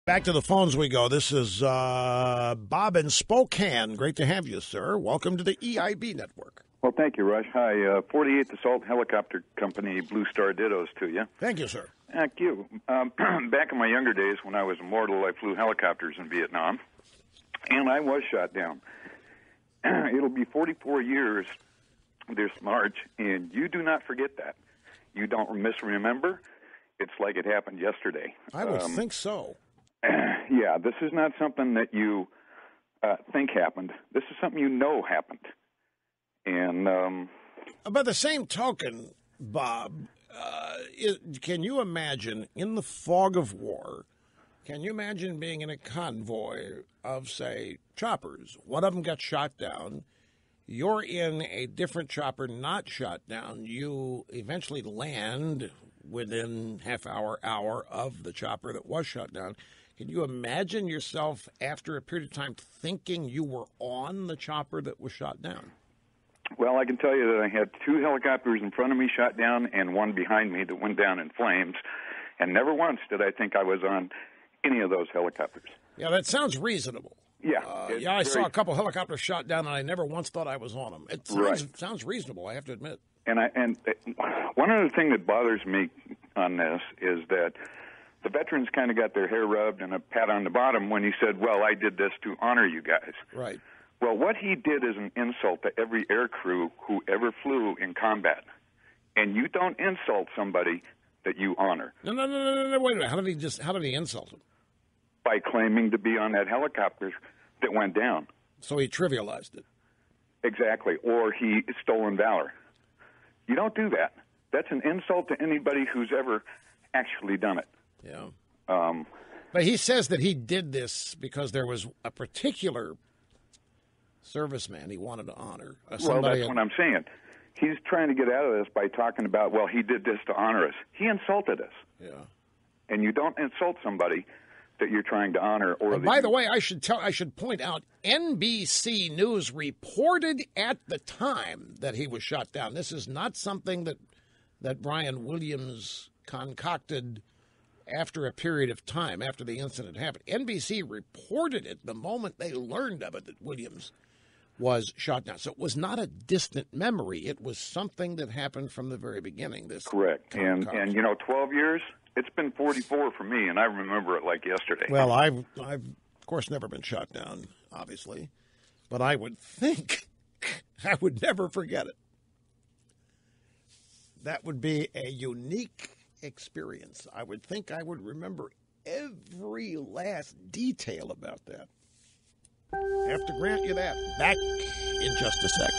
Back to the phones we go. This is Bob in Spokane. Great to have you, sir. Welcome to the EIB network. Well, thank you, Rush. Hi, 48th Assault Helicopter Company, Blue Star dittos to you. Thank you, sir. Thank you. Back in my younger days when I was immortal, I flew helicopters in Vietnam, and I was shot down. It'll be 44 years this March, and you do not forget that. You don't misremember. It's like it happened yesterday. I would think so. Yeah, this is not something that you think happened. This is something you know happened. And by the same token, Bob, can you imagine in the fog of war, can you imagine being in a convoy of, say, choppers? One of them got shot down. You're in a different chopper, not shot down. You eventually land within hour of the chopper that was shot down. Can you imagine yourself after a period of time thinking you were on the chopper that was shot down? Well, I can tell you that I had two helicopters in front of me shot down and one behind me that went down in flames, and never once did I think I was on any of those helicopters. Yeah, that sounds reasonable. Yeah. I saw a couple helicopters shot down, and I never once thought I was on them. It sounds reasonable, I have to admit. And one other thing that bothers me on this is that the veterans kind of got their hair rubbed and a pat on the bottom when he said, well, I did this to honor you guys. Right. Well, what he did is an insult to every air crew who ever flew in combat. And you don't insult somebody that you honor. No, wait a minute. How did he insult him? By claiming to be on that helicopter that went down. So he trivialized it. Exactly. Or he stolen valor. You don't do that. That's an insult to anybody who's ever actually done it. Yeah. But he says that he did this because there was a particular serviceman he wanted to honor. Well, that's what I'm saying. He's trying to get out of this by talking about, well, he did this to honor us. He insulted us. Yeah. And you don't insult somebody that you're trying to honor. Or by the way, I should point out, NBC News reported at the time that he was shot down. This is not something that Brian Williams concocted after a period of time, after the incident happened. NBC reported it the moment they learned of it, that Williams was shot down. So it was not a distant memory. It was something that happened from the very beginning. This correct. And 12 years, it's been 44 for me, and I remember it like yesterday. Well, I've of course never been shot down, obviously, but I would think I would never forget it. That would be a unique experience. I would think I would remember every last detail about that. I have to grant you that. Back in just a sec.